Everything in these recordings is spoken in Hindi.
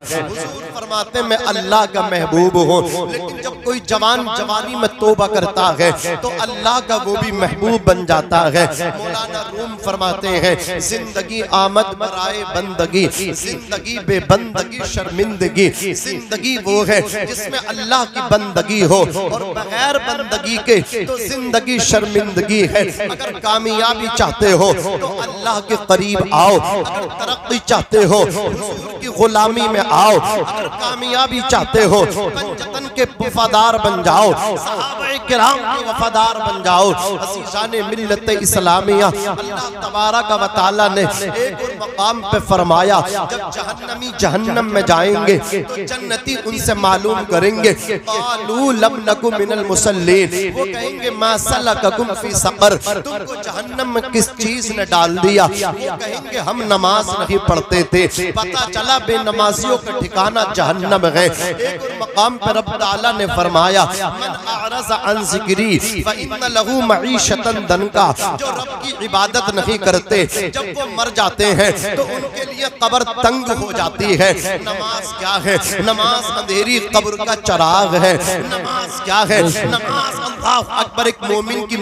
हुजूर फरमाते मैं अल्लाह का महबूब हूँ। लेकिन जब कोई जवान जवानी में तौबा करता है तो अल्लाह का वो भी महबूब बन जाता है। मौलाना रूम फरमाते हैं जिंदगी आमद बराए बंदगी, जिंदगी बेबंदगी शर्मिंदगी। जिंदगी वो है जिसमें अल्लाह की बंदगी हो और बगैर बंदगी के तो जिंदगी शर्मिंदगी है। अगर कामयाबी चाहते हो तो अल्लाह के करीब आओ, अगर तरक्की चाहते हो हुजूर की गुलामी में आओ, अगर कामयाबी चाहते हो पंजतन के वफादार बन जाओ, सहाबाए किराम के वफादार बन जाओ। अज़ीज़ाने मिल्लत इस्लामिया अल्लाह तबारक व तआला ने एक और मकाम पे फरमाया जब जहन्नमी जहन्नम में जाएंगे तो जन्नती उनसे मालूम करेंगे क़ालू लम नकु मिनल मुसल्लीन, वो कहेंगे मा सलककुम फी सक़र, तुमको जहन्नम में किस चीज ने डाल दिया? वो कहेंगे हम नमाज नहीं पढ़ते थे। पता चला बेनमाजियों का ठिकाना जहन्नम है। एक और मकाम पर रब ताला ने फरमाया मन अअरज़ अन ज़िक्री फ़इन्न लहू मईशतन दनका, जो रब की इबादत नहीं करते जब वो मर जाते हैं तो उनके लिए कब्र तंग हो जाती है। नमाज क्या है? नमाज अंधेरी कब्र का चराग है। नमाज क्या है? नमाज अल्लाह अकबर एक मोमिन की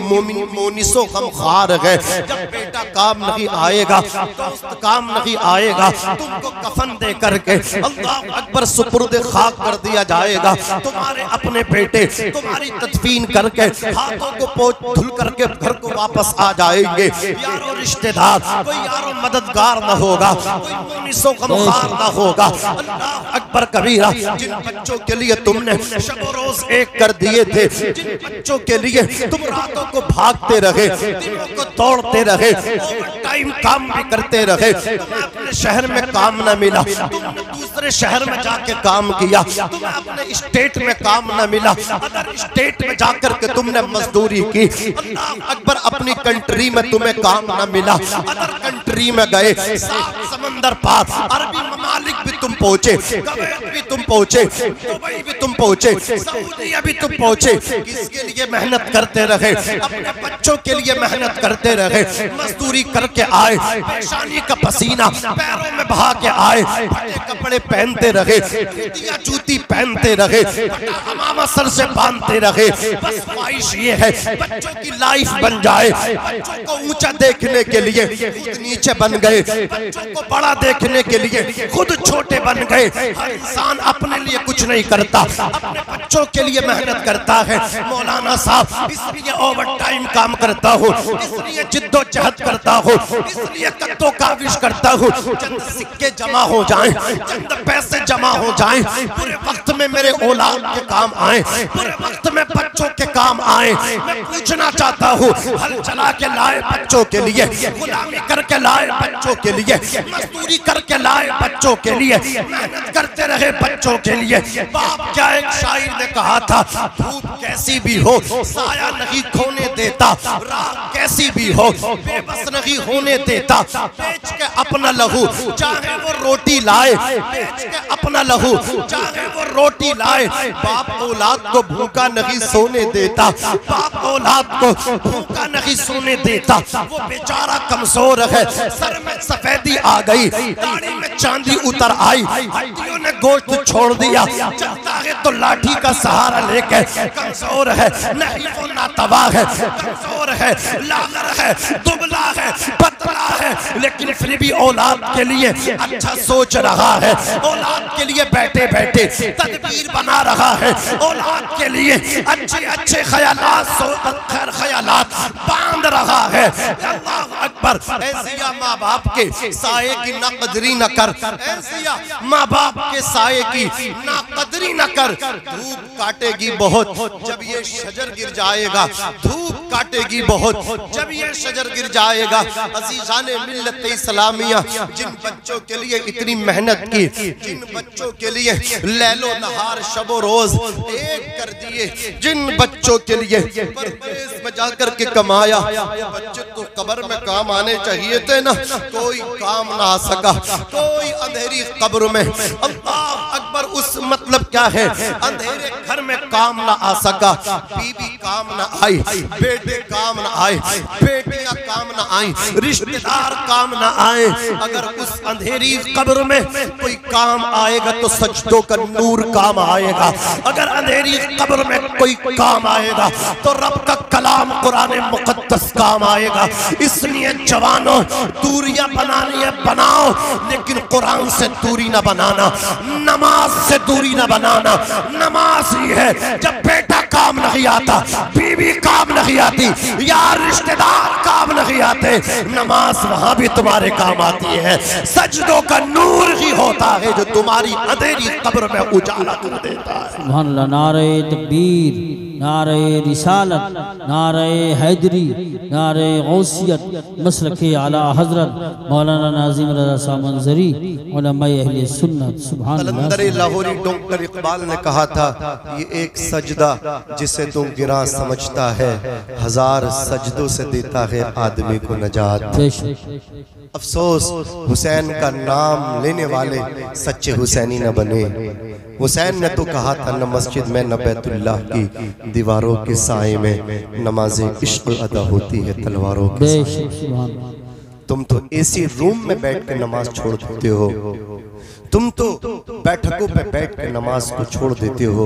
मोनिसो गमखार है। जब बेटा काम नहीं आएगा, दोस्त काम नहीं आएगा, तुमको कफन दे करके अल्लाह अकबर सुपुर्द खाक कर दिया जाएगा। तुम्हारे अपने बेटे तुम्हारी तदफीन करके हाथों को पोंछ धुल करके घर को वापस आ जाएंगे। यारो रिश्तेदार कोई यारो मददगार न होगा, कोई मोनिसो गमखार न होगा। अल्लाह अकबर कबीरा। जिन बच्चों के लिए तुमने शब रोज एक कर दिए थे, जिन बच्चों के लिए तुम रातों को भागते रहे, दिनों को तोड़ते रहे, टाइम काम भी करते रहे, तुम्हें अपने शहर में काम न मिला, तुमने दूसरे शहर में जाके काम किया, तुम्हें अपने स्टेट में काम न मिला, अदर स्टेट में जाकर के तुमने मजदूरी की। अल्लाह अकबर अपनी कंट्री में तुम्हें काम न मिला, अदर कंट्री में गए, सात समंदर पार, अरबी ममालिक भी तुम पहुंचे, कुवैत भी तुम पहुंचे, दुबई भी तुम पहुंचे, सऊदीया भी तुम पहुंचे। किसके लिए मेहनत करते रहे? अपने बच्चों के लिए मेहनत करते रहे। मजदूरी करके आए, पेशानी का पसीना पैरों में बहा के आए, फटे कपड़े पहनते रहे, जूतियां जूती पहनते रहे, हमामा सर से बांधते रहे। बस ख्वाहिश ये है बच्चों की लाइफ बन जाए। बच्चों को ऊंचा देखने के लिए खुद नीचे बन गए, बच्चों को बड़ा देखने के लिए खुद छोटे बन गए। हर इंसान अपने लिए कुछ नहीं करता, अपने बच्चों के लिए मेहनत करता है। मौलाना साहब इसलिए ओवर टाइम काम करता हूँ, इसलिए जिद्दोजहद करता हूँ, इसलिए कत्तो काविश करता हूँ, चंद सिक्के जमा हो जाएं, चंद पैसे जमा हो जाएं, पूरे वक्त में मेरे औलाद के काम आए, पूरे वक्त में बच्चों के काम आए। मैं पूछना चाहता हूँ हल चला के लाए बच्चों के लिए, गुलामी करके लाए बच्चों के लिए, मजदूरी करके लाए बच्चों के लिए, मेहनत करते रहे बच्चों के लिए। बाप क्या एक शायर ने कहा था, धूप कैसी भी हो साया नहीं खोने देता, रात कैसी भी हो बेबस नहीं होने देता। बेच के अपना लहू चाहे वो रोटी लाए, बेच के अपना लहू चाहे वो रोटी लाए। बाप औलाद को भूखा नहीं सोने देता, बाप औलाद को भूखा नहीं सोने देता। वो बेचारा कमजोर है, सर में सफेदी आ गई, दाढ़ी में चांदी उतर आई, हड्डियों ने गोश्त छोड़ दिया, चलता है तो लाठी का सहारा लेके। कमजोर है, नहीं वो नातवा है, कमजोर है, लागर है, दुबला है, पतला है, लेकिन फिर भी औलाद के लिए अच्छा सोच रहा है, औलाद के लिए बैठे बैठे तदबीर बना रहा है, औलाद के लिए अच्छे अच्छे ख्यालात खैर ख्यालात बांध रहा है। अल्लाह अकबर। ऐसिया माँ बाप के साये की ना कदरी न कर, ऐसिया माँ बाप के साये की ना कदरी न कर। धूप काटेगी बहुत जब ये शजर गिर जाएगा, धूप काटेगी बहुत जब ये शजर गिर जाएगा। अज़ीज़ाने मिल्लत इस्लामिया जिन बच्चों के लिए इतनी मेहनत की, जिन बच्चों के लिए लैलो नहार शबो रोज एक कर दिए, जिन बच्चों के लिए परदेश में जाकर के कमाया, बच्चे तो कब्र में काम आने चाहिए थे ना, कोई काम ना आ सका, कोई अंधेरी कब्र में। अल्लाह अकबर। उस मतलब क्या है, अंधेरे घर में काम ना आ सका। बीबी काम न आई, बेटे काम न आए, बेटियां काम न आई, रिश्तेदार काम न आए, अगर उस अंधेरी कब्र में कोई काम आएगा तो सजदों का नूर काम आएगा। अगर अंधेरी कब्र में कोई काम आएगा तो रब का कलाम कुरान मुकद्दस काम आएगा। इसलिए जवानों, दूरियां बनानी है बनाओ, लेकिन कुरान से दूरी ना बनाना, नमाज से दूरी ना बनाना। नमाज ही है, जब बेटा काम नहीं आता, बीवी काम नहीं आती, यार रिश्तेदार काम नहीं आते, नमाज वहां भी तुम्हारे काम आती है। सजदों का नूर ही होता है जो तुम्हारी अंधेरी कब्र में उजाला कर देता है। सुभान अल्लाह। नारे तकबीर, नारे रिसालत, नारे हैदरी, नारे गौसियत, मसलके आला हजरत मौलाना नाज़िम रज़ा साहब मंजरी, उलमाए अहले सुन्नत। सुभान अल्लाह। कलंदर लाहौरी डॉक्टर इकबाल ने कहा था, ये एक सजदा जिसे तू गिरा समझता है, हजार सजदों से देता है आदमी को नजात। अफसोस हुसैन का नाम लेने वाले सच्चे हुसैनी न बने। हुसैन ने तो कहा था, न मस्जिद में न बैतुल्लाह की दीवारों के साए में नमाज़े इश्क अदा होती है तलवारों के साए। तुम तो एसी रूम में बैठ के नमाज छोड़ देते हो, तुम तो बैठकों पे बैठ के नमाज को छोड़ देते हो।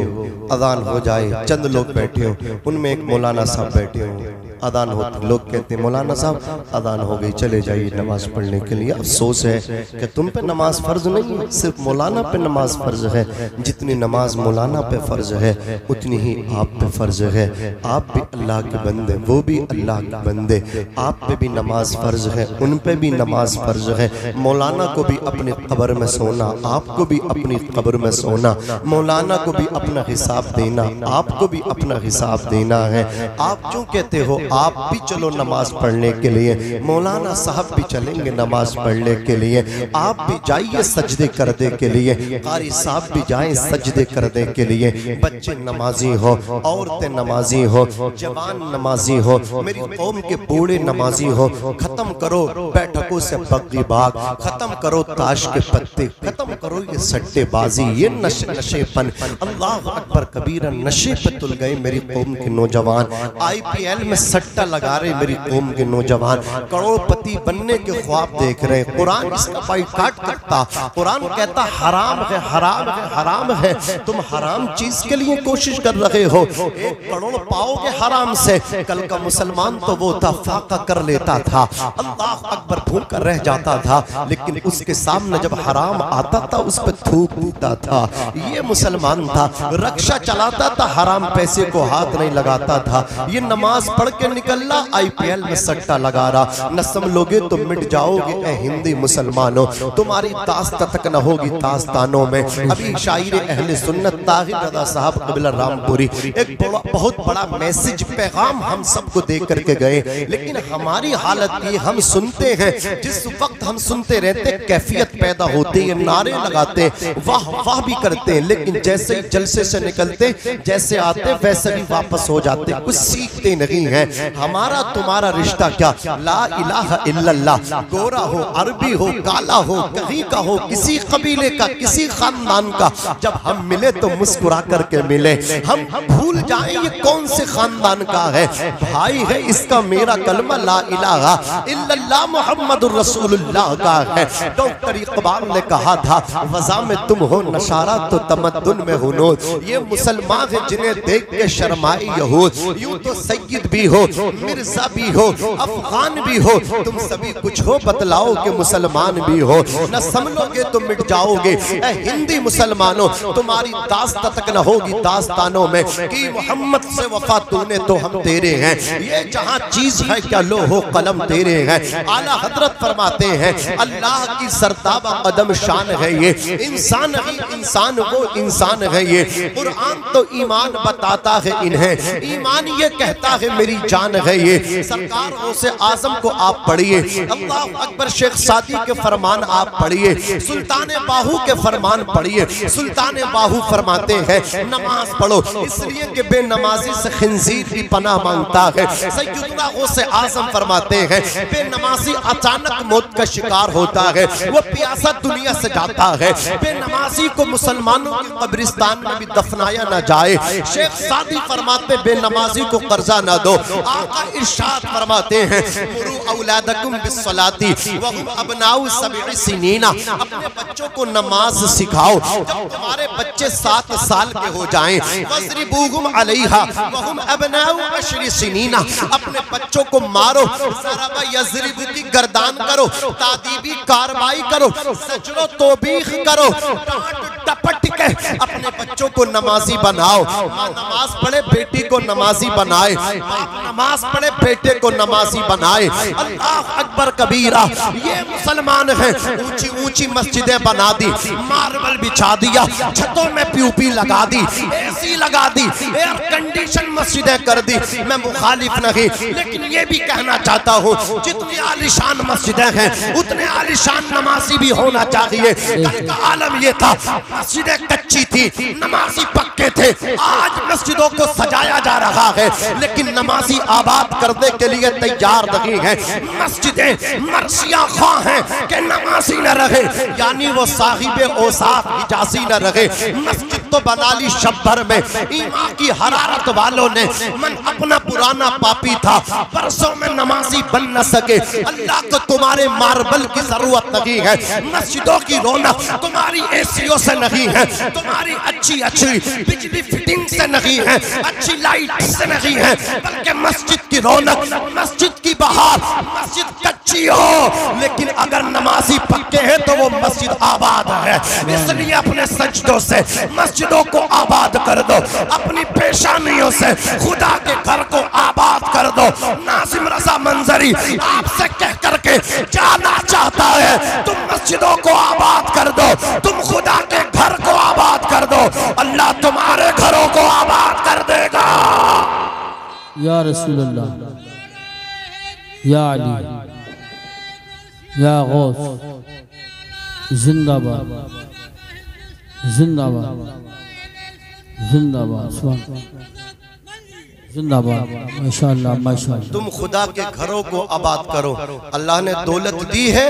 अजान हो जाए, चंद लोग बैठे हो, उनमें एक मौलाना साहब बैठे हो, अजान होती, लोग कहते हैं मौलाना साहब अजान हो गई, चले जाइए नमाज पढ़ने के लिए। अफसोस है कि तुम पे नमाज फर्ज नहीं है, सिर्फ मौलाना पे नमाज फर्ज है। जितनी नमाज मौलाना पे फर्ज है उतनी ही आप पे फर्ज है। आप भी अल्लाह के बंदे, वो भी अल्लाह के बंदे, आप पे भी नमाज फर्ज है, उन पे भी नमाज फर्ज है। मौलाना को भी अपनी कब्र में सोना, आपको भी अपनी कब्र में सोना, मौलाना को भी अपना हिसाब देना, आपको भी अपना हिसाब देना है। आप जो कहते हो आप भी चलो नमाज पढ़ने के लिए, मौलाना साहब भी चलेंगे नमाज पढ़ने के लिए, आप भी जाइए सजदे करने के लिए, कारी साहब भी जाएं सजदे करने के लिए। बच्चे नमाजी हो, औरतें नमाजी हो, जवान नमाजी हो, मेरी कौम के बूढ़े नमाजी हो। खत्म करो बैठकों से बग्गी बाग, खत्म करो ताश के पत्ते, खत्म करो ये सट्टेबाजी, ये नशेपन। अल्लाह अकबर कबीरा, नशे पे तुल गए मेरी कौम के नौजवान। IPL में सट्टा लगा रहे मेरी कौम के नौजवान, करोड़पति बनने के ख्वाब देख रहे हैं। कुरान इसका बाइकाट करता, कुरान कहता हराम है, हराम है, हराम है। तुम हराम चीज के लिए कोशिश कर रहे हो, 1 करोड़ पाओगे हराम से। कल का मुसलमान तो वो था फाका कर लेता था, अल्लाह अकबर भूखा रह जाता था, लेकिन उसके सामने जब हराम आता था उस पर थूक देता था। ये मुसलमान था, रक्षा चलाता था, हराम पैसे को हाथ नहीं लगाता था। ये नमाज पढ़ के निकलना, IPL में सट्टा लगा रहा। न समझोगे तो मिट जाओगे ए हिंदी मुसलमानों, तुम्हारी दास्तां तक न होगी दास्तानों में। अभी शायर अहले सुन्नत ताहिर रज़ा साहब क़िबला रामपुरी एक बहुत बड़ा मैसेज पैगाम हम सबको दे करके गए, लेकिन हमारी हालत ये, हम सुनते हैं, जिस वक्त हम सुनते रहते कैफियत पैदा होती है, नारे लगाते, वाह वाह भी करते, लेकिन जैसे जलसे से निकलते, जैसे आते वैसे ही वापस हो जाते, कुछ सीखते नहीं है। हमारा तुम्हारा रिश्ता क्या, ला इलाहा इल्लल्लाह, गोरा हो, अरबी हो, काला हो, कहीं का हो, किसी कबीले का, किसी खानदान का, जब हम मिले तो मुस्कुरा करके मिले। हम भूल जाएं ये कौन से खानदान का है, भाई है इसका मेरा कलमा ला इलाहा इल्लल्लाह मुहम्मदुर रसूलुल्लाह का है। डॉक्टर इकबाल ने कहा था, वज़ा में तुम हो नशारा तो तमद्दुन में हुनूर। ये मुसलमान है जिन्हें देख के शर्माए यहूद। यूं तो सैयद भी हो, मिर्जा भी हो, अफगान भी हो, तुम सभी कुछ हो, बतलाओ कि मुसलमान भी हो। न समझोगे तो मिट जाओगे ए हिंदी मुसलमानों, तुम्हारी दास्तां तक न होगी दास्तानों में कि मोहम्मद से वफा तूने तो हम तेरे हैं। ये जहां चीज है क्या लो हो कलम तेरे हैं। आला हजरत फरमाते हैं, अल्लाह की सरताबा कदम शान है ये, इंसान ही इंसान वो इंसान है ये। कुरान तो ईमान बताता है इन्हें, ईमान ये कहता है मेरी जान है ये। सरकार गौसे आजम को आप पढ़िए, अल्लाह अकबर शेख सादी के फरमान आप पढ़िए, सुल्तान बाहू के फरमान पढ़िए। सुल्तान बाहू फरमाते हैं नमाज पढ़ो, इसलिए कि बेनमाजी से खिंजीर भी पनाह मांगता है। सैयदना गौसे आजम फरमाते हैं बेनमाजी अचानक मौत का शिकार होता है, वो प्यासा दुनिया से जाता है। बेनमाजी को मुसलमानों के कब्रिस्तान में भी दफनाया ना जाए। शेख सादी फरमाते बेनमाजी को कर्जा ना दो। आका इरशाद फरमाते हैं मुरू औलादकुम बिस्सलाती व हुम अबनाउ सब'i सिनीना, अपने बच्चों को नमाज सिखाओ जब तुम्हारे बच्चे 7 साल के हो जाएं। वज़रिबूहुम अलैहा व हुम अबनाउ 10 सिनीना, अपने बच्चों को मारो, ज़रबा यज़रिबु की गर्दान करो, तादीबी कार्रवाई करो, सजरो तौबीख करो, डांट टपट के अपने बच्चों को नमाजी बनाओ। माँ नमाज पढ़े बेटी को नमाजी बनाए, बाप नमाज पढ़े बेटे को नमाजी बनाए। अल्लाह अकबर कबीरा। ये मुसलमान हैं, ऊंची ऊंची मस्जिदें बना दी, मार्बल बिछा दिया, छतों में पीओपी लगा दी, एसी लगा दी, एयर कंडीशन मस्जिदें कर दी। मैं मुखालिफ नहीं, लेकिन ये भी कहना चाहता हूँ जितनी आलिशान मस्जिदें हैं उतने आलिशान नमाजी भी होना चाहिए। कल का आलम ये था मस्जिदें कच्ची थी, नमाजी पक्के थे। आज मस्जिदों को सजाया जा रहा है लेकिन नमाजी आबाद करने के लिए तैयार नहीं है। मस्जिदें मर्सिया ख्वाह हैं कि नमाजी न रहे, यानी वो साहिबे औसाफ हिजाजी न रहे। मस्जिद तो बना ली शब्बर में, ईमान की हरारत वालों ने, मन अपना पुराना पापी था, परसों में नमाजी बन न सके। अल्लाह को तुम्हारे मार्बल की जरूरत नहीं है, मस्जिदों की रौनक तुम्हारी एसीओ से नहीं है, तुम्हारी अच्छी अच्छी बिजली फिटिंग से नहीं है, अच्छी लाइट से नहीं है, बल्कि मस्जिद की रौनक, मस्जिद की बहार। मस्जिद कच्ची हो लेकिन अगर नमाजी पक्के हैं तो वो मस्जिद आबाद है। इसलिए अपने सजदों से मस्जिदों को आबाद कर दो, अपनी पेशानियों से खुदा के घर को आबाद कर दो। नासिम रजा मंजरी आपसे कह करके जाना चाहता है, तुम मस्जिदों को आबाद कर दो, तुम खुदा के घर को आबाद कर दो, अल्लाह तुम्हारे घरों को आबाद कर देगा। या रसूल अल्लाह, या अली, या गौस, जिंदाबाद जिंदाबाद जिंदाबाद, जिंदाबाद, माशाअल्लाह माशाअल्लाह। तुम खुदा के घरों को आबाद करो, अल्लाह ने दौलत दी है,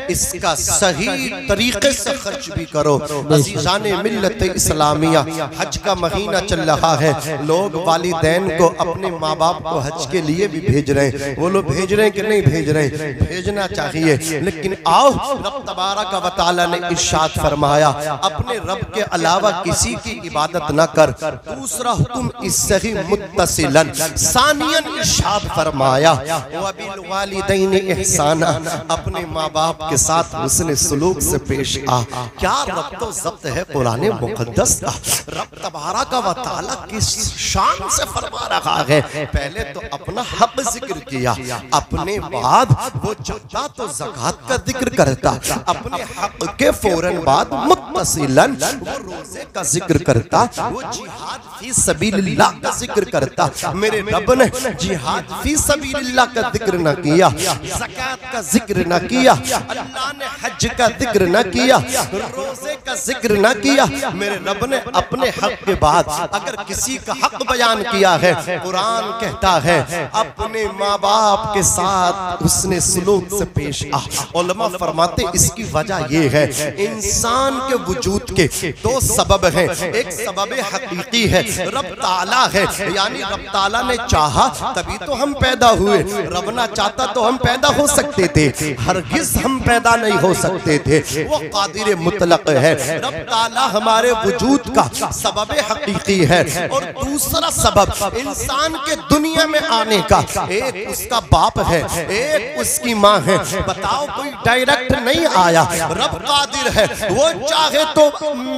इसका सही तरीके से खर्च भी करो। अज़ीज़ाने मिल्लत इस्लामिया, हज का महीना चल रहा है, लोग वालिदैन को अपने माँ बाप को हज के लिए भी भेज रहे हैं। वो लोग भेज रहे हैं कि नहीं भेज रहे हैं? भेजना चाहिए, लेकिन आओ रब तबारक व तआला ने इरशाद फरमाया अपने रब के अलावा किसी की इबादत न कर। दूसरा हुक्म इससे ही मुत्तसिल। सानियन इरशाद फरमाया वबिल वालिदैन इहसाना, अपने माँ बाप के साथ हुस्न सुलूक से पेश आ। क्या रब्त व ज़ब्त है कुरान मुक़द्दस का। रब तबारक व तआला किस शान से फरमा रहा है। पहले तो अपना हक जिक्र किया, अपने बाद वो जाता तो ज़कात का जिक्र करता, अपने हक के फौरन बाद मुत्तसिलन वो रोजे का जिक्र करता, वो जिहाद फी सबीलिल्लाह का जिक्र करता। मेरे रब ने जिहाद फी सबीलिल्लाह का जिक्र न किया, ज़कात का जिक्र न किया, अल्लाह ने हज का जिक्र न किया, रोजे का जिक्र न किया। मेरे रब ने अपने हक के बाद अगर किसी का हक बयान किया है, कुरान कहता है अपने माँ बाप के साथ हुस्ने सुलूक से पेश आ। उलमा फरमाते इसकी वजह ये है इंसान के वजूद के 2 सबब हैं। एक सबब हकीकी है, रब ताला है, यानी रब ताला ने चाहा तभी तो हम पैदा हुए। रब ना चाहता तो हम पैदा हो सकते थे? हरगिज हम पैदा नहीं हो सकते थे। वो कादिर मुतलक है। रब ताला हमारे वजूद का सबब हकीकी है। और दूसरा सबब इंसान के दुनिया में आने का, एक उसका बाप है, एक उसकी माँ है। बताओ कोई डायरेक्ट डायरेक्ट नहीं आया, रब कादिर है, वो चाहे तो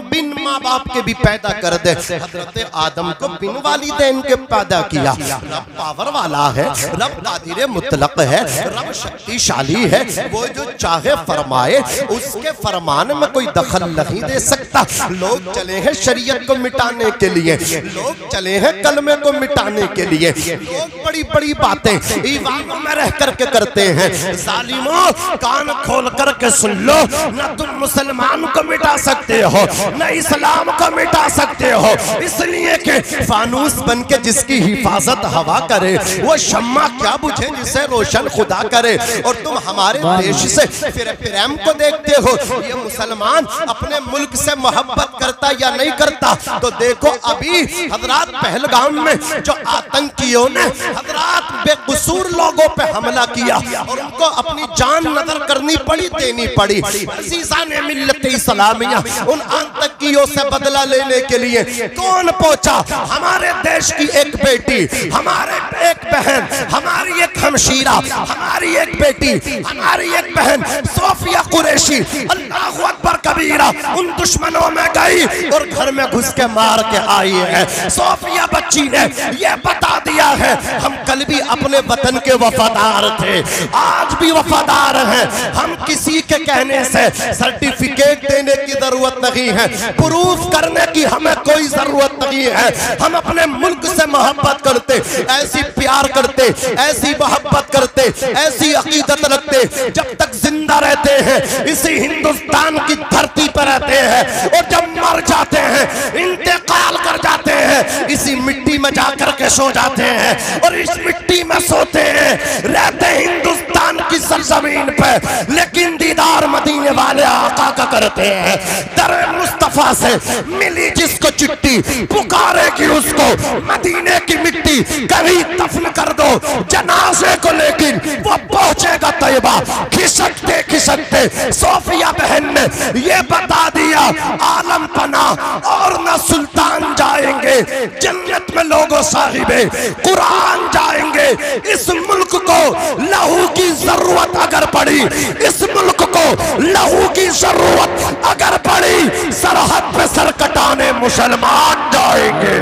बिन माँ बाप के भी पैदा कर दे। हजरत आदम को बिन वालिदैन के पैदा किया। रब पावर वाला है, रब कादिर मुतलक है, रब शक्तिशाली है, वो जो चाहे फरमाए, उसके फरमान में कोई दखल नहीं दे सकता। लोग चले हैं शरीयत को मिटाने के लिए, लोग चले हैं कलमे को मिटाने के लिए, लोग बड़ी बड़ी बातें ईवानों में रह करके करते हैं। जालिमों, कान खोल करके सुन लो, न तुम मुसलमान को मिटा सकते हो, न इस्लाम को मिटा सकते हो, इसलिए कि फानूस बन के जिसकी हिफाजत हवा करे, वो शम्मा क्या बुझे जिसे रोशन खुदा करे। और तुम हमारे देश से फिर प्रेम को देखते हो, ये मुसलमान अपने मुल्क से मोहब्बत करता या नहीं करता? तो देखो अभी हजरात पहलगाम में जो आतंकियों ने हजरात बेकसूर लोगों पे हमला किया और उनको अपनी जान नजर करनी पड़ी, देनी पड़ी। अज़ीज़ाने मिल्लत इस्लामिया उन आतंकियों से बदला लेने के लिए कौन पहुंचा? हमारे देश की एक बेटी, हमारे एक बहन, हमारी एक हमशीरा, हमारी एक बेटी, हमारी एक बहन सोफिया कुरैशी, अल्लाहु अकबर कबीरा, उन दुश्मनों में गई और घर में घुस के मार के आई है। सोफिया बच्ची ने यह बता दिया है, हम कल भी अपने वतन के वफादार थे, आज भी वफादार हैं। हम किसी के कहने से सर्टिफिकेट देने की जरूरत नहीं है, प्रूफ करने की हमें कोई जरूरत नहीं है। हम अपने मुल्क से मोहब्बत करते, ऐसी प्यार करते, ऐसी मोहब्बत करते, ऐसी अकीदत रखते, जब तक जिंदा रहते हैं इसी हिंदुस्तान की धरती पर रहते हैं, और जब मर जाते हैं, इंतकाल कर जाते हैं, इसी मिट्टी में जाकर के सो जाते हैं, और इस मिट्टी में सोते हैं, रहते हिंदुस्तान की सरजमीन पे, लेकिन दीदार मदीने वाले आका का करते हैं। दर मुस्तफा से मिली जिसको चिट्ठी, पुकारेगी उसको मदीने की मिट्टी, कभी दफन कर दो जनाजे को, लेकिन वो पहुंचेगा तैयबा। खिसकते खिसकते सोफिया बहन ने ये बता दिया, आलम पना और न सुल्तान जाएंगे जन्नत में, लोगों साहिबे कुरान जाएंगे। इस मुल्क को लहू की जरूरत अगर पड़ी, इस मुल्क को लहू की जरूरत अगर पड़ी, सरहद पे सर कटाने मुसलमान जाएंगे।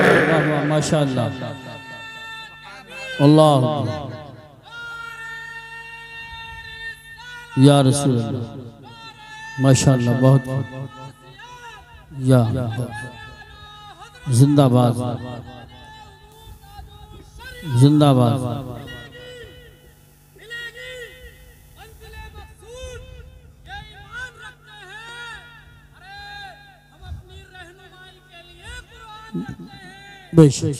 माशाअल्लाह, अल्लाह या रसूल अल्लाह, माशाअल्लाह, बहुत या जिंदाबाद, जिंदाबाद। बेशक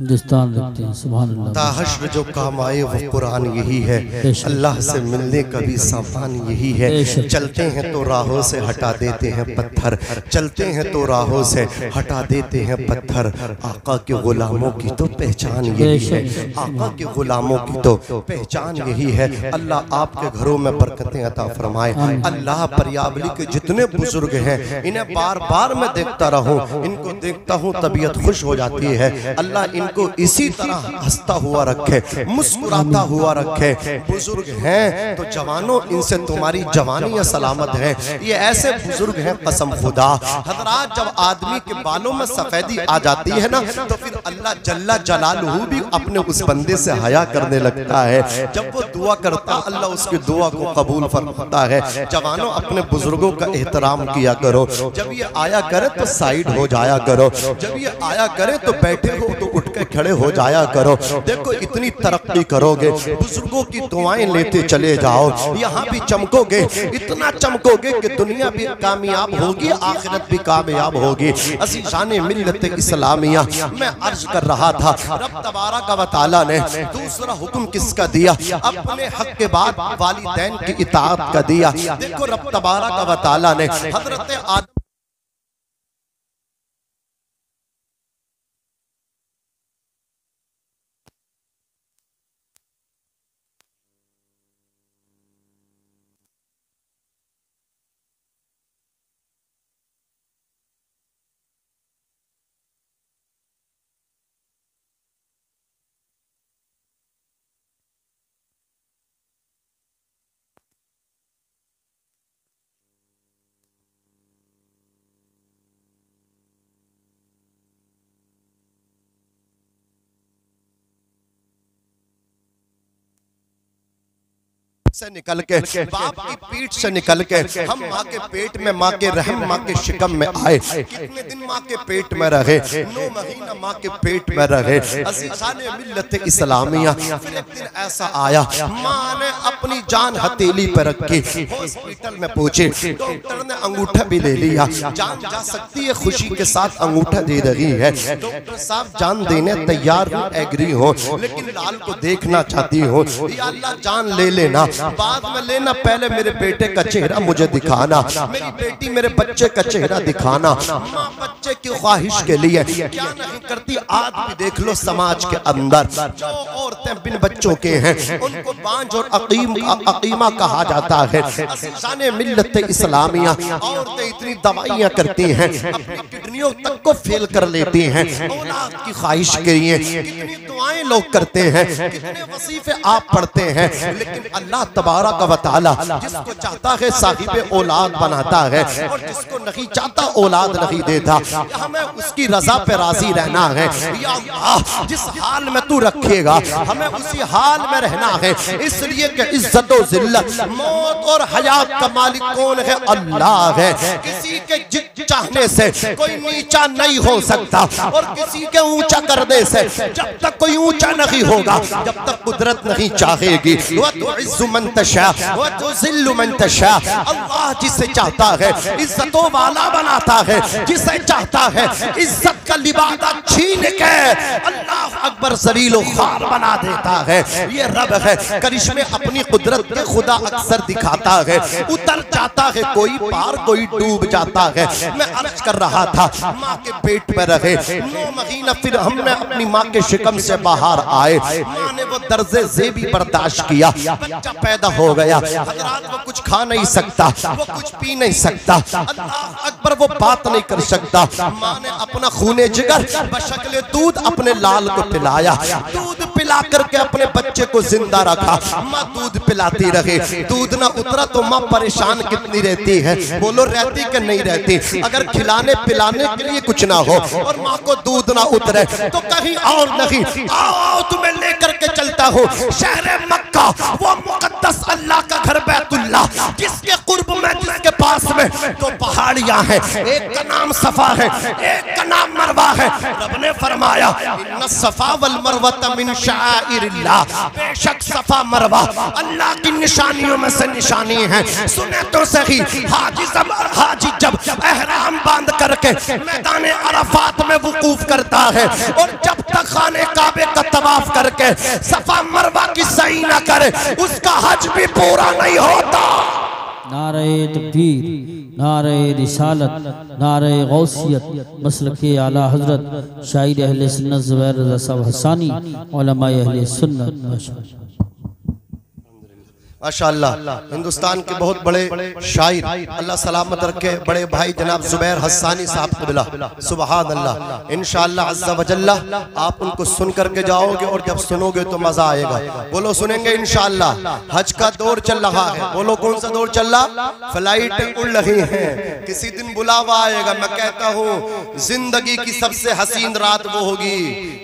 हिंदुस्तान रखते हैं। सुभान अल्लाह। ताहश्र जो काम आए वो कुरान यही है, अल्लाह से मिलने का भी सामान यही है। चलते हैं तो राहों से हटा देते हैं पत्थर, चलते हैं तो राहों से हटा देते हैं पत्थर। आका के गुलामों की तो पहचान यही है, आका के गुलामों की तो पहचान यही है। अल्लाह आपके घरों में बरकतें अता फरमाए। अल्लाह परियावली के जितने बुजुर्ग हैं, इन्हें बार बार मैं देखता रहूं, इनको देखता हूं तबीयत खुश हो जाती है। अल्लाह इनको इसी तरह हंसता हुआ रखे, मुस्कुराता हुआ रखे। बुजुर्ग हैं तो जवानों, इनसे तुम्हारी जवानी सलामत है। ये ऐसे बुजुर्ग हैं कसम खुदा। हजरात, जब आदमी के बालों में सफेदी आ जाती है ना, तो फिर अल्लाह जल्ला जलालहू भी अपने उस बंदे से हया करने लगता है। जब वो दुआ करता, अल्लाह उसकी दुआ को कबूल फरमाता है। जवानों, अपने बुजुर्गों का एहतराम किया करो। जब ये आया करे तो साइड हो जाया करो, जब ये आया करे तो बैठे हो तो उठ के खड़े हो जाया करो। देखो इतनी तरक्की करोगे, बुजुर्गों की दुआएं लेते चले जाओ, यहाँ भी चमकोगे, इतना चमकोगे कि दुनिया भी कामयाब होगी, आखिरत भी कामयाब होगी। अज़ीज़ाने मिल्लत इस्लामिया, मैं अर्ज कर रहा था, रब तबारक व तआला ने दूसरा हुक्म किसका दिया? अपने हक के बाद वालिदैन की इताअत का दिया। देखो रब तबारक व तआला ने हजरत आदम से निकल के, बाप की पीठ से निकल के हम माँ के पेट में, माँ के रहम, माँ के शिकम में आए। कितने दिन माँ के पेट में रहे? 9 महीना माँ के पेट में रहे। अज़ीज़ाने मिल्लत इस्लामिया। फिर एक दिन ऐसा आया, माँ ने अपनी जान हथेली पर रखी, हॉस्पिटल में पहुंचे, डॉक्टर ने अंगूठा भी ले लिया। जान जा सकती है, खुशी के साथ अंगूठा दे रही है। डॉक्टर साहब जान देने तैयार हो, एग्री हो, लेकिन लाल को देखना चाहती हो। या अल्लाह जान ले लेना, बाद में लेना, पहले मेरे बेटे का चेहरा मुझे दिखाना, मेरी बेटी मेरे बच्चे का चेहरा दिखाना। माँ बच्चे की ख्वाहिश के लिए क्या नहीं करती। आज भी देख लो समाज के अंदर जो औरतें बिन बच्चों के हैं उनको बांझ और अकीमा कहा जाता है। अज़ीज़ाने मिल्लत इस्लामिया, औरतें इतनी दवाइयाँ करती हैं, अपनी किडनियों तक को फेल कर लेती हैं औलाद की ख्वाहिश के लिए। कितनी दुआएं लोग करते हैं, कितने वजीफे आप पढ़ते हैं, लेकिन अल्लाह तबारक व तआला जिसको चाहता है साहिब औलाद बनाता है और जिसको नहीं चाहता औलाद नहीं देता। हमें उसकी रजा पे राजी रहना है। या अल्लाह जिस हाल में तू रखेगा हमें उसी हाल में रहना है। इसलिए कि इज्जत और जिल्लत, मौत और हयात का मालिक कौन है? अल्लाह है। किसी के चाहने से कोई नीचा नहीं हो सकता और किसी के ऊंचा करने से जब तक कोई ऊंचा नहीं होगा, जब तक कुदरत नहीं चाहेगी। अल्लाह जिसे चाहता है इज्जतों वाला बनाता है, जिसे चाहता है इज्जत का लिबादा छीन के अल्लाह अकबर ज़लील ख़ार बना देता है। ये रब है। करिश्मे अपनी कुदरत के खुदा अक्सर दिखाता है। उतर जाता है कोई पार, कोई डूब जाता है। मैं अर्ज कर रहा था, माँ के पेट में रहे 9 महीना, फिर हमने अपनी माँ के शिकम से बाहर आए। माँ ने वो दर्जे ज़ेबी बर्दाश्त किया, बच्चा पैदा हो गया। हज़रात वो कुछ खा नहीं सकता, वो कुछ पी नहीं सकता, अल्लाह अकबर वो बात नहीं कर सकता। माँ ने अपना खूने जिगर बशक्ल दूध अपने लाल को पिलाया, दूध पिला करके अपने बच्चे को जिंदा रखा। माँ दूध पिलाती रहे, दूध ना उतरा तो माँ परेशान कितनी रहती है? बोलो रहती कि नहीं रहती? अगर खिलाने पिलाने के लिए कुछ ना हो और माँ को दूध ना उतरे तो कहीं और नहीं, आओ तुम्हें लेकर के चलता हो शहर मक्का, वो मुकद्दस अल्लाह का घर बैतुल्लाह, जिसके कुर्ब में, जिसके पास में 2 पहाड़ियां हैं। एक का नाम सफा है, एक का नाम मरवा है। रब ने फरमाया इन्ना सफा वल मरवा मिन शाइरिल्लाह, बेशक सफा मरवा अल्लाह की निशानियों में से निशानी है। सुने तो सही, हाजी जब एहराम बांध करके मैदान अरफात में वुकूफ करता है और जब तक खाने काबे का तवाफ करके सफा मरवा की सही ना करे उसका हज भी पूरा नहीं होता। नारे तकबीर, नारे रिसालत, नारे गौसियत, मसलके आला हजरत शायर अहले सुन्नत ज़ुबैर रज़ा साहब हसानी, उलमाए अहले सुन्नत। माशाअल्लाह, हिंदुस्तान के बहुत बड़े शायर, अल्लाह सलामत रखे, बड़े भाई जनाब ज़ुबैर हसानी साहब क़िबला, सुबहान अल्लाह। इंशाअल्लाह अज़्ज़ा वजल्ला आप उनको सुन करके जाओगे और जब सुनोगे तो मजा आएगा। बोलो सुनेंगे इंशाअल्लाह। हज का दौर चल रहा है, बोलो कौन सा दौर चल रहा? फ्लाइट उड़ रही है, किसी दिन बुलावा आएगा। मैं कहता हूँ जिंदगी की सबसे हसीन रात वो होगी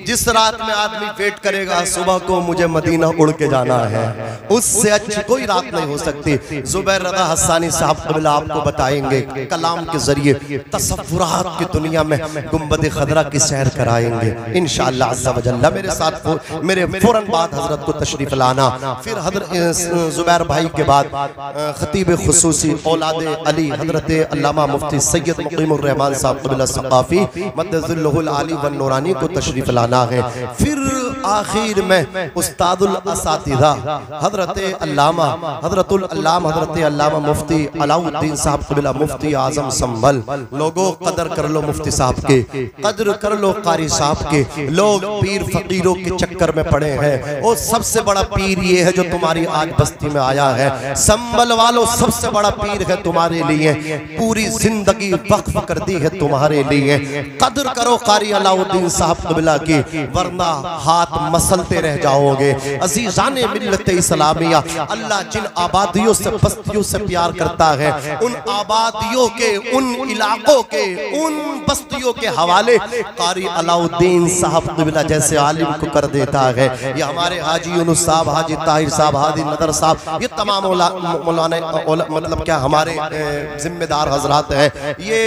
जिस रात में आदमी वेट करेगा सुबह को मुझे मदीना उड़ के जाना है। उससे अच्छी कोई रात नहीं हो सकती। ज़ुबैर रज़ा हसानी साहब क़िबला आपको बताएंगे, कलाम के जरिए तसव्वुरात की दुनिया में गुंबद खदरा की सैर कराएंगे इंशाअल्लाह अज़्ज़ा वजल्ला। मेरे साथ मेरे फौरन बाद हजरत को तशरीफ लाना, फिर हजरत ज़ुबैर भाई के बाद खतीब खुसूसी औलाद अली हजरत अल्लामा मुफ्ती सैयद मुक़ीमुर रहमान साहब क़िबला सक़ाफ़ी मद्दज़िल्लहुल आली व नूरानी को तशरीफ लाना है। फिर आखिर में उस्तादुल असातिज़ा हजरत अल्लामा हजरतुल अल्लामा हजरत अल्लामा मुफ्ती अलाउद्दीन साहब क़िबला मुफ्ती आज़म संभल। लोगों कदर कर लो मुफ्ती साहब के, कदर कर लो कारी साहब के। लोग पीर फकीरों के चक्कर में पड़े हैं और सबसे बड़ा पीर ये है जो तुम्हारी आज बस्ती में आया है। संभल वालों, सबसे बड़ा पीर है तुम्हारे लिए, पूरी जिंदगी वक्फ कर दी है तुम्हारे लिए। कदर करो कारी अलाउद्दीन साहब क़िबला की, वरना हाथ हाथ मसलते रह जाओगे। अजीज़ान मिल्लत इस्लामिया, अल्लाह जिन आबादियों से बस्तियों से प्यार करता है, उन आबादियों के, उन इलाकों के, उन बस्तियों के हवाले कारी अलाउद्दीन साहब क़िबला जैसे आलिम को कर देता है। ये हमारे हाजी यूनुस साहब, हाजी ताहिर साहब, हाजी नदर साहब, ये तमाम मौलाना मतलब क्या हमारे जिम्मेदार हजरात हैं। ये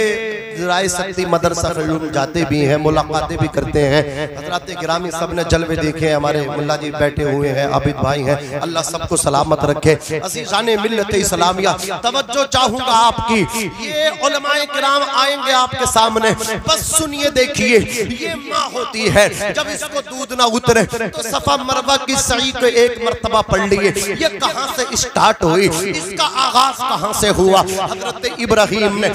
राय शक्ति मदरसा जाते भी हैं, मुलाकातें भी करते हैं। हजरात गिरामी सब ने जलवे देखे। हमारे मुल्ला जी बैठे हुए हैं, आबिद भाई हैं, अल्लाह सबको सलामत रखे। अज़ीज़ाने मिल्लत इस्लामिया, तवज्जो चाहूंगा आपकी। ये उलमाए किराम आएंगे आपके सामने, बस सुनिए, देखिए। ये माँ होती है, जब इसको दूध ना उतरे तो सफा मरवा की सही को एक मर्तबा पढ़ लिए। ये कहाँ से स्टार्ट हुई, इसका आगाज कहाँ से हुआ? हजरत इब्राहीम ने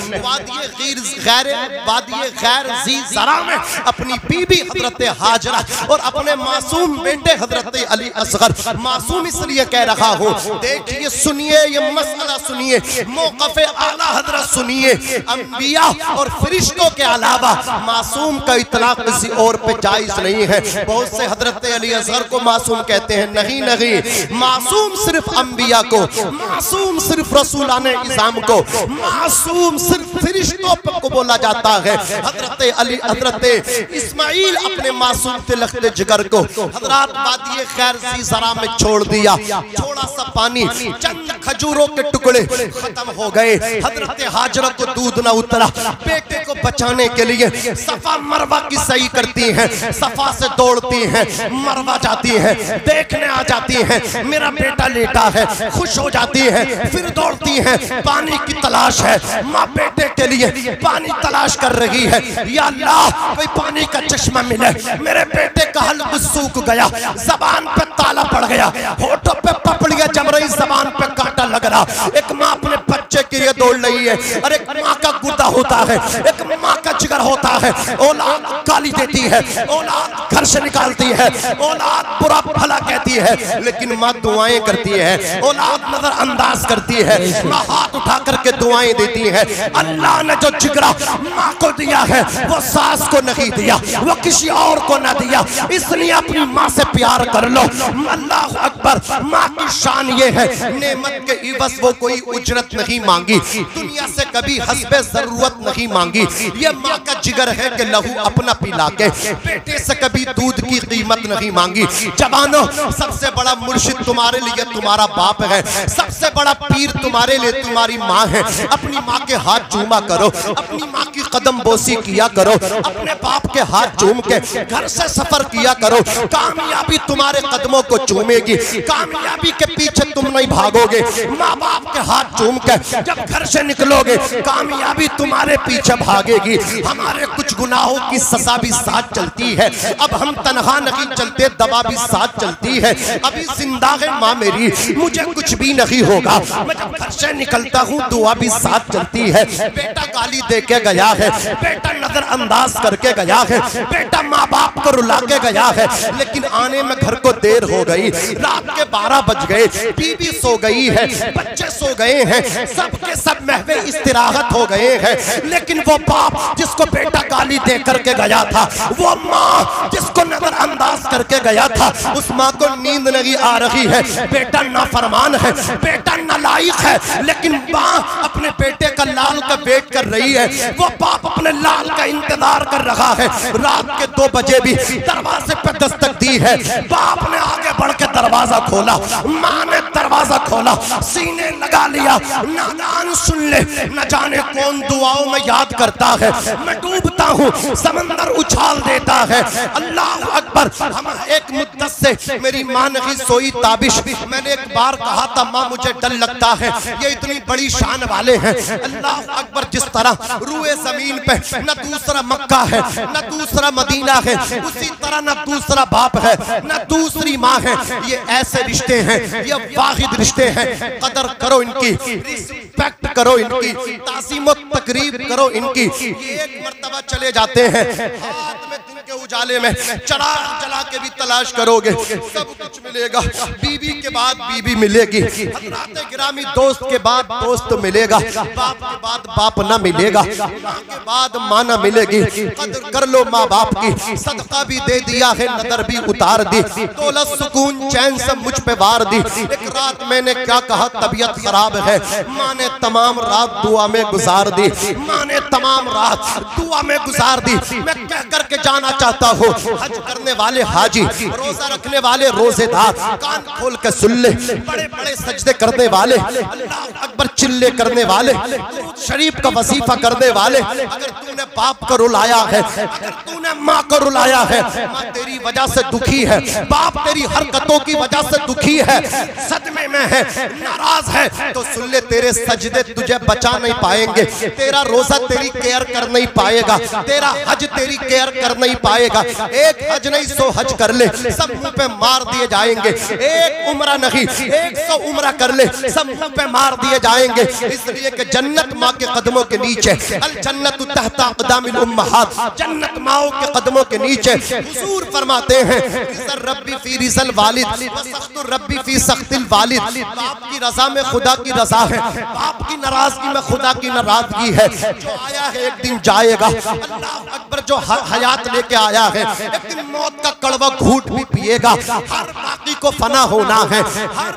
वादिये गैर ज़ी ज़रा में अपनी बीबी हजरत हाजरा और अपने मासूम बेटे हजरत अली असगर, मासूम इसलिए कह रहा हूँ, देखिए सुनिए, ये मसला सुनिए, मौक़िफ़े आला हजरत सुनिए। अंबिया और फरिश्तों के अलावा मासूम का इतलाक़ किसी और पे जायज़ नहीं है। बहुत से हजरत अली असगर को मासूम कहते हैं, नहीं नहीं, मासूम सिर्फ अंबिया को, मासूम सिर्फ रसूलाने इज़ाम को, मासूम सिर्फ फरिश्तों को बोला जाता है। हजरत अली, हजरत इस्माइल अपने मासूम तिलख्ते जिगर को हजरात वादिये खैर ज़ी ज़रा में छोड़ दिया। थोड़ा सा पानी, चंद खजूरों के टुकड़े खत्म हो गए। हजरत हाजरा को दूध ना उतरा, बेटे को बचाने के लिए सफा मरवा की सही करती हैं, सफा से दौड़ती हैं, मरवा जाती है, देखने आ जाती है, मेरा बेटा लेटा है, खुश हो जाती है, फिर दौड़ती है, पानी की तलाश है, माँ बेटे के लिए पानी तलाश कर रही है। या अल्लाह, कोई पानी का चश्मा मिले, मेरे बेटे का हल्क सूख गया, जबान पे ताला पड़ गया, होठों पे पपड़ियां जम रही, जबान पे कांटा लग रहा। एक माँ अपने बच्चे के लिए दौड़ रही है, और एक माँ का गुर्दा होता है, एक माँ का जिगर होता है। औलाद गाली देती है, औलाद घर से निकालती है, औलाद बुरा भला कहती है, लेकिन माँ दुआएं करती है। औलाद नजरअंदाज करती है, माँ हाथ उठा करके दुआएं देती है। अल्लाह ने जो जिगरा माँ को दिया है, वो सास को नहीं दिया, वो किसी और को ना दिया, इसलिए अपनी माँ से प्यार कर लो। अल्लाह अकबर। माँ की शान ये है, नेमत के इवज़ वो कोई उजरत नहीं मांगी, दुनिया से कभी हस्बे जरूरत नहीं मांगी। ये माँ का जिगर है कि लहू अपना पिला के बेटे से कभी दूध की कीमत नहीं मांगी। जवानों, सबसे बड़ा मुर्शिद तुम्हारे लिए तुम्हारा बाप है, सबसे बड़ा पीर तुम्हारे लिए तुम्हारी माँ है। अपनी माँ के हाथ चूमा करो, अपनी माँ की कदम बोसी किया करो, अपने बाप के हाथ चूम के घर से सफर किया करो। कामयाबी तुम्हारे कदमों को चूमेगी, कामयाबी के पीछे तुम नहीं भागोगे। माँ बाप के हाथ चूम के जब घर से निकलोगे, कामयाबी तुम्हारे पीछे भागेगी। हमारे कुछ गुनाहों की सजा भी साथ चलती है, अब हम तनहा नहीं चलते, दवा भी साथ चलती है। अभी जिंदा है माँ मेरी, मुझे कुछ भी नहीं होगा, मैं जब घर से निकलता हूँ दुआ भी साथ चलती है। बेटा गाली दे के गया है, बेटा नजरअंदाज करके गया है, बेटा माँ बाप को रुला के गया है, लेकिन आने में घर को देर हो गई, रात के 12 बज गए, बीवी सो गई है, बच्चे सो गए हैं, सबके सब महवे इस्तिराहत हो गए हैं, लेकिन वो बाप जिसको बेटा गाली दे करके गया था, वो माँ जिसको नजरअंदाज करके गया था, उस माँ को नींद नहीं आ रही है। बेटा नाफरमान है, बेटा नालायक है, लेकिन माँ अपने बेटे का लाल का वेट कर रही है, वो बाप अपने लाल का इंतजार कर रहा है। रात के 2 बजे भी दरवाजे पे दस्तक दी है, बाप ने आगे बढ़ के दरवाजा खोला, माँ ने दरवाजा खोला, सीने लगा लिया। नादान सुन ले, न जाने कौन दुआओं में याद करता है, मैं डूबता हूँ समंदर उछाल देता है। अल्लाह अकबर। हम एक मुद्दत से मेरी माँ नहीं सोई ताबिश, मैंने एक बार कहा था माँ मुझे डर लगता है, ये इतनी बड़ी शान वाले हैं। अल्लाह अकबर। जिस तरह रूए जमीन पे न दूसरा मक्का है न दूसरा मदीना है, उसी तरह न दूसरा बाप है न दूसरी माँ है। ये ऐसे रिश्ते हैं, ये वाहिद रिश्ते हैं। कदर करो इनकी, रिस्पेक्ट करो इनकी, ताज़ीम व तकरीब करो इनकी। ये एक मर्तबा चले जाते हैं, हाथ में जिनके उजाले में चराग जला के भी तलाश करोगे सब कुछ मिलेगा। बीवी के बाद बीवी मिलेगी, हज़रात गिरामी दोस्त के बाद दोस्त मिलेगा, बाप के बाद बाप ना मिलेगा, माँ के बाद माँ ना मिलेगी। कदर कर लो माँ बाप की, सदका भी दे दिया है, नदर भी उतार दी, दौलत सुकून चैन सब मुझ पे वार दी। एक रात मैंने क्या कहा, तबीयत खराब है, माँ ने तमाम रात दुआ में गुजार दी, माँ ने तमाम रात दुआ में गुजार दी। मैं कह करके जाना चाहता हूँ, हज करने वाले हाजी, रोजा रखने वाले रोजेदार, कान खोल के सुन ले, बड़े बड़े सजदे करने वाले, अल्लाह अकबर चिल्ले करने वाले, दुरूद शरीफ का वजीफा करने वाले, अगर तूने बाप को रुलाया है, अगर तूने माँ को रुलाया है, माँ तेरी वजह से दुखी है, बाप तेरी हरकतों की वजह से दुखी है, सदमे में है, नाराज है, तो सुन ले, तेरे सजदे तुझे बचा नहीं पाएंगे, तेरा रोजा तेरी केयर कर नहीं पाएगा, तेरा हज तेरी केयर कर नहीं पाएगा। एक हज नहीं 100 हज कर ले, सब मुंह पे मार दिए जाएंगे। एक उम्रा नहीं 100 उम्रा कर ले, सब मुंह पे मार दिए जाएंगे। इसलिए कि जन्नत माँ के कदमों के नीचे, अल जन्नतु तहता अक़दामिल उम्महात, जन्नत माओ के कदमों के नीचे। हुजूर फरमाते हैं, रिज़ल रब्बी फी रिज़ल वालिद व सख्तुर रब्बी फी सख्तिल वालिद। बाप की रजा में खुदा की रजा है, बाप की नाराजगी में खुदा की नाराजगी है। जो आया है एक दिन जाएगा, अल्लाह अकबर, जो हयात लेके आया है एक दिन मौत का कड़वा घूंट भी पिएगा। हर बाकी को फना होना है, हर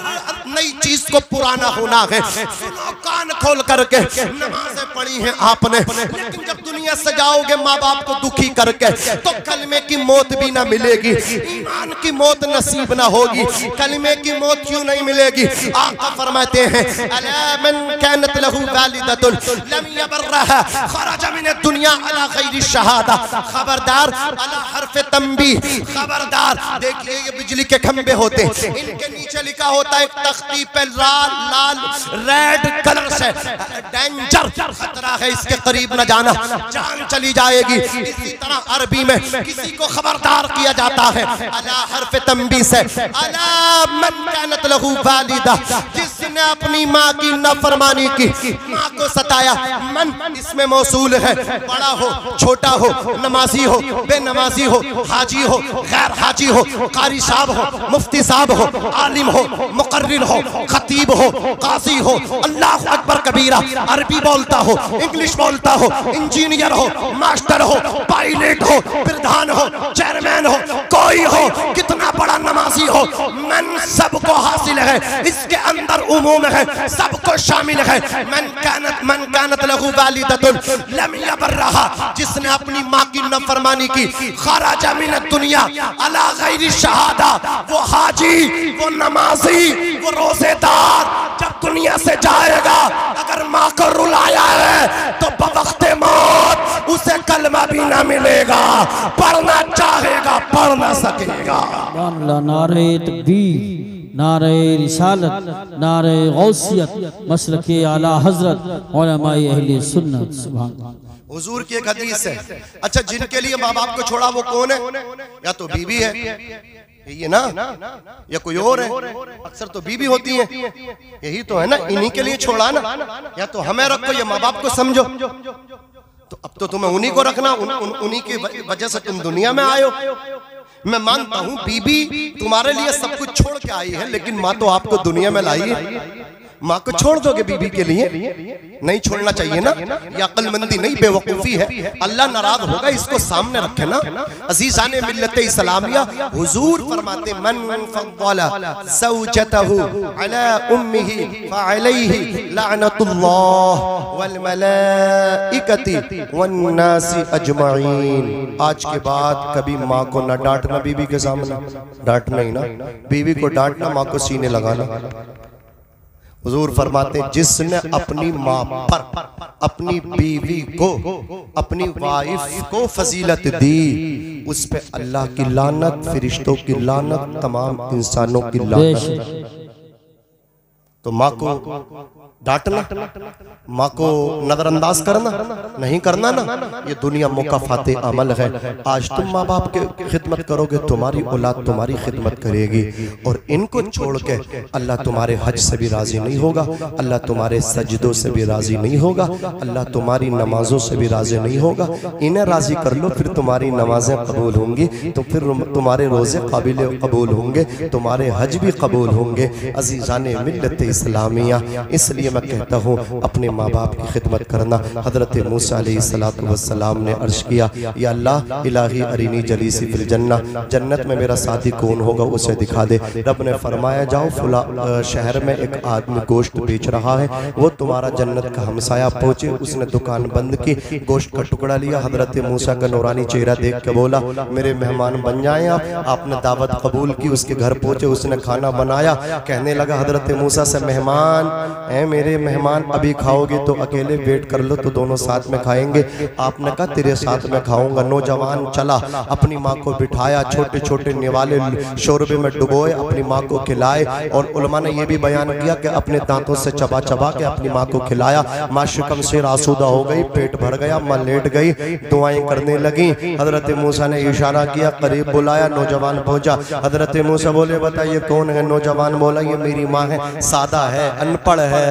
नई चीज को पुराना होना है। सुनो कान खोल करके, नमाजें पढ़ी हैं आपने, लेकिन जब दुनिया से जाओगे माँ बाप को दुखी करके, तो कलमे की मौत भी ना मिलेगी, ईमान की मौत नसीब ना होगी। कलमे की मौत क्यों नहीं मिलेगी? आका फरमाते हैं, अला मन कानत लहू वालिदतुन लम यबरहा खरज मिन दुनिया अला गैरि शहादा। खबरदार, अला हरफ तंबी, खबरदार। देखिए ये बिजली के खंबे होते, इनके नीचे लिखा होता है एक तख्ती पे लाल लाल रेड कलर से, डेंजर, खतरा है, इसके करीब न जाना, जान चली जाएगी। इसी तरह अरबी में किसी को खबरदार किया जाता है अला हरफ तंबी से, अला मन कानत लहू वालिदा, जिसने अपनी माँ की नाफरमानी की, माँ को सताया। मन इसमें मौसूल है, बड़ा हो छोटा हो, नमाजी हो बेनमाजी हो, हाजी हो गैर हाजी हो, कारी साहब हो मुफ्ती साहब हो, आलिम हो मुकर्रिर हो, खतीब हो काजी हो, अल्लाह अकबर कबीरा, अरबी बोलता हो, इंग्लिश बोलता हो, इंजीनियर हो, मास्टर हो, पायलट हो, प्रधान हो, चेयरमैन हो, कोई हो, कितना बड़ा नमाजी हो, मन सबको हासिल है, इसके अंदर उमूम है, सबको शामिल है। मन कानत लहू वालिदतुन लम यबरहा, जिसने अपनी माँ की नाफरमानी की, खराजा मिन दुनिया अला गैरि शहादा, वो हाजी, वो नमाजी, वो रोजेदार जब दुनिया से जाएगा, अगर माँ को रुलाया है तो बवक्ते मौत उसे कलमा भी ना मिलेगा, पढ़ना चाहेगा पढ़ ना सकेगा। नारे तकबीर, नारे रिसालत, नारे गौसियत, मसलके आला हजरत उलमाए अहले सुन्नत। सुभान अल्लाह। हुजूर की एक हदीस है, अच्छा जिनके लिए माँ बाप को छोड़ा वो कौन है? या तो बीवी है ये ना, या कोई और है? अक्सर तो बीवी होती है, यही तो है ना, इन्हीं के लिए छोड़ा ना। या तो हमें रखो या माँ बाप को समझो, तो अब तो तुम्हें उन्हीं को रखना, उन्हीं की वजह से तुम दुनिया में आए हो। मैं मानता हूँ बीबी तुम्हारे लिए सब कुछ छोड़ के आई है, लेकिन माँ तो आपको दुनिया में लाई है। माँ को छोड़ दोगे बीबी के लिए? नहीं छोड़ना चाहिए ना, ये अक्लमंदी नहीं बेवकूफ़ी है, अल्लाह नाराज होगा, इसको सामने रखे ना। अजीज़ाने मिल्लत इस्लामिया, हुजूर फरमाते मन फद्दला ज़ौजतहु अला उम्मिही फअलैहि लअनतुल्लाह वल मलाइकति वन नासी अजमईन। आज के बाद कभी माँ को न डांटना, बीबी के सामने डांटना ही ना, बीबी को डांटना, माँ को सीने लगाना। हुजूर फरमाते जिसने अपनी माँ पर, अपनी बीवी को, अपनी वाइफ को फजीलत दी, उस पे अल्लाह की लानत, फरिश्तों की लानत, तमाम इंसानों की लानत। तो माँ को डांटना, माँ को नजरअंदाज करना नहीं करना ना, ये दुनिया मुकाफाते अमल है। आज तुम माँ बाप के खिदमत करोगे, तुम्हारी औलाद तुम्हारी खिदमत करेगी। और इनको छोड़ के अल्लाह तुम्हारे हज से भी राजी नहीं होगा, अल्लाह तुम्हारे सजदों से भी राजी नहीं होगा, अल्लाह तुम्हारी नमाजों से भी राजी नहीं होगा। इन्हें राजी कर लो, फिर तुम्हारी नमाजें कबूल होंगी, तो फिर तुम्हारे रोजे काबिल कबूल होंगे, तुम्हारे हज भी कबूल होंगे। अजीज़ाने मिल्लत इस्लामिया, इसलिए मैं कहता हूँ अपने माँ बाप की खिदमत करना। हज़रत मूसा अलैहिस्सलातु वस्सलाम ने अर्ज किया, या अल्लाह इलाही अरीनी जलीसी फिल जन्ना, जन्नत में मेरा साथी कौन होगा उसे दिखा दे। रब ने फरमाया, जाओ फुला शहर में एक आदमी गोश्त बेच रहा है, वो तुम्हारा जन्नत का हमसाया। पहुँचे, उसने दुकान बंद की, गोश्त का टुकड़ा लिया, हज़रत मूसा का नूरानी चेहरा देख के बोला, मेरे मेहमान बन जाएं आप। आपने दावत कबूल की, उसके घर पहुँचे, उसने खाना बनाया। कहने लगा हज़रत मूसा से, मेहमान हैं मेरे मेहमान, अभी खाओगे तो अकेले वेट कर लो, तो दोनों साथ में खाएंगे। आपने कहा तेरे साथ में खाऊंगा। नौजवान चला, अपनी माँ को बिठाया, छोटे छोटे निवाले शोरबे में डुबोए, अपनी माँ को खिलाए। और उलमा ने यह भी बयान किया कि अपने दांतों से चबा चबा के अपनी माँ को खिलाया। माँ शिकम से आसूदा हो गई, पेट भर गया, माँ लेट गई, दुआएं करने लगी। हजरत मूसा ने इशारा किया, करीब बुलाया, नौजवान पहुंचा। हजरत मूसा बोले, बताइए कौन है? नौजवान बोला, ये मेरी माँ है, सादा है, अनपढ़ है,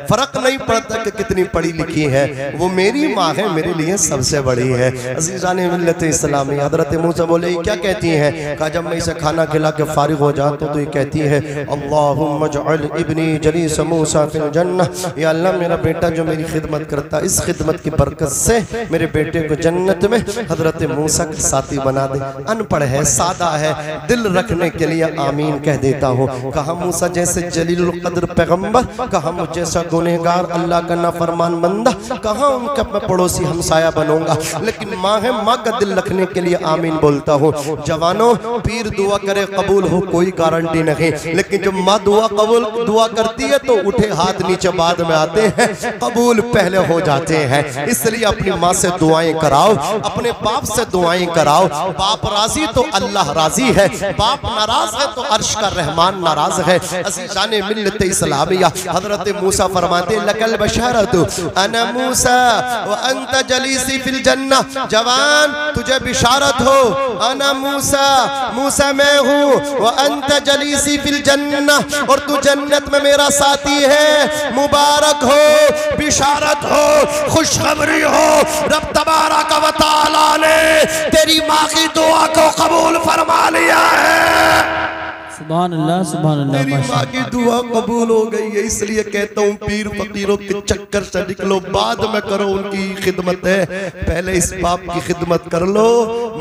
फर्क नहीं पड़ता कि कितनी पढ़ी लिखी है, वो मेरी माँ है, मेरे लिए सबसे बड़ी है। अज़ीज़ाने मिल्लत इस्लामी, हज़रत मूसा बोले, क्या कहती है? कहा, जब मैं इसे खाना खिला के फारिग हो जाता हूँ तो ये कहती है, अल्लाहुम्मा जअल इब्नी जलीस मूसा फिल जन्नह, या अल्लाह मेरा बेटा जो मेरी खिदमत करता, इस खिदमत की बरकत से मेरे बेटे को जन्नत में हज़रत मूसा का साथी बना दे। अनपढ़ है, सादा है, दिल रखने के लिए आमीन कह देता हूँ। कहा मूसा जैसे जलीलुल कद्र पैगंबर, कहा मुझ जैसा गुनहगार अल्लाह का नाफरमान बंदा, कहाँ उनका मैं पड़ोसी हमसाया बनूंगा। लेकिन माँ है, माँ का दिल रखने के लिए आमीन बोलता हूँ। जवानों, पीर दुआ करे कबूल हो कोई गारंटी नहीं, लेकिन जब माँ दुआ करती है तो उठे हाथ नीचे बाद में आते हैं, कबूल पहले हो जाते हैं। इसलिए अपनी माँ से दुआएं कराओ, अपने बाप से दुआएं कराओ। बाप राजी तो अल्लाह राजी है, बाप नाराज है तो अर्श का रहमान नाराज है। अज़ीज़ाने मिल्लत इस्लामिया, हज़रत मूसा फरमाते, लकल बशरतु अना मूसा व अंत जलीसी फिल जन्नह, जवान तुझे बिशारत हो, अना मूसा, मूसा मैं हूँ, व अंत जलीसी फिल जन्नह, और तू जन्नत में मेरा साथी है। मुबारक हो, बिशारत हो, खुशखबरी हो, रब तबारक व तआला ने तेरी माँ की दुआ को कबूल फरमा लिया है। सुभान अल्लाह, सुभान अल्लाह। तेरी माँ की दुआ कबूल हो गई है। इसलिए कहता हूँ पीर फकीरों के चक्कर से निकलो, बाद में करो उनकी खिदमत है, पहले इस बाप की खिदमत कर लो,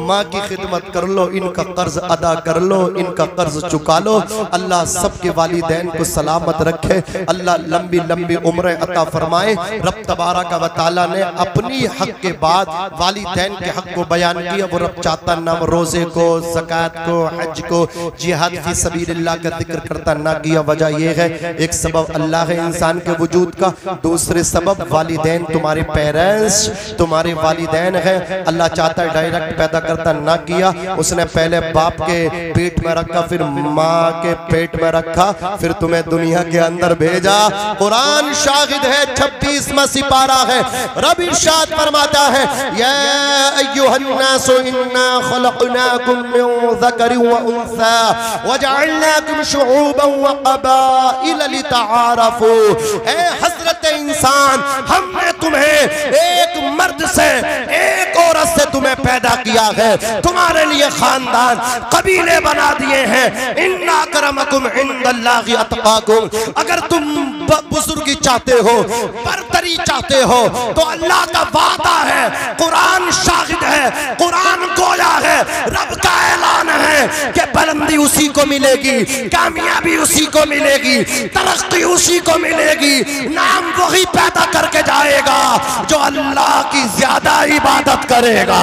माँ की खिदमत कर लो, इनका कर्ज अदा कर लो, इनका कर्ज चुका लो। अल्लाह सबके वालिदैन को सलामत रखे, अल्लाह लंबी लंबी उम्रें अता फरमाए। रब तबारक व तआला ने अपनी हक के बाद वालिदैन के हक को बयान किया। वो रब चाहता ना रोजे को, ज़कात को, हज को, जिहाद फी सबीलिल्लाह का जिक्र करता ना किया। वजह यह है, एक सबब अल्लाह है इंसान के वजूद का, दूसरे सबब वालिदैन, तुम्हारे पेरेंट्स, तुम्हारे वालिदैन है। अल्लाह चाहता है डायरेक्ट पैदा करता ना किया, उसने पहले बाप के पेट में रखा, फिर माँ के पेट में रखा, फिर तुम्हें दुनिया के अंदर भेजा। कुरान शाहिद है, 26वां सिपारा है। रब इरशाद फरमाता है, या अय्युहन्नासु इन्ना खलक़नाकुम मिन ज़करिन व उन्सा वजअलनाकुम शुऊबन व क़बाइल लितआरफू। ए हज़रत इंसान, हमने तुम्हें एक मर्द से, एक औरत से तुम्हें पैदा किया है, तुम्हारे लिए खानदान, कबीले बना दिए हैं। इन्ना अकरमकुम इंदल्लाहि अतक़ाकुम। अगर तुम बुजुर्गी चाहते हो, बरतरी चाहते हो, तो अल्लाह का वादा है, कुरान शाहिद है, कुरान गोया है, रब का ऐलान है कि बुलंदी उसी को मिलेगी, कामयाबी उसी को मिलेगी, तरक्की उसी को मिलेगी। नाम वही पैदा करके जाएगा जो अल्लाह की ज्यादा इबादत करेगा।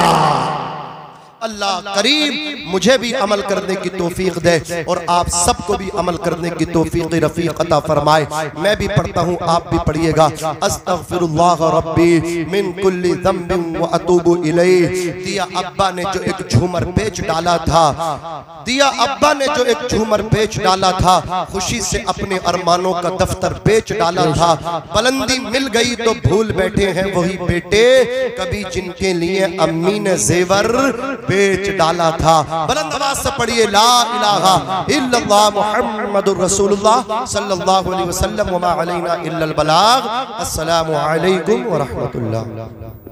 अल्लाह करीम मुझे भी अमल करने की तौफीक दे और आप सबको भी अमल करने की तौफीक रफीक अता फरमाए। मैं भी पढ़ता हूँ, आप भी पढ़िएगा। अस्तगफिरुल्लाह रब्बी मिन कुल्ली ज़ंबिन व अतूबु इलैह। दिया अब्बा ने जो एक झूमर बेच डाला था, दिया अब्बा ने जो एक झूमर बेच डाला था, खुशी से अपने अरमानों का दफ्तर बेच डाला था। बुलंदी मिल गई तो भूल बैठे हैं वही बेटे, कभी जिनके लिए अम्मी ने जेवर बेच डाला था। बुलंद आवाज से पढ़िए ला इलाहा इल्लल्लाह मुहम्मदुर रसूलुल्लाह सल्लल्लाहु अलैहि वसल्लम व मा अलैना इल्लल बलाग। अस्सलामु अलैकुम व रहमतुल्लाह।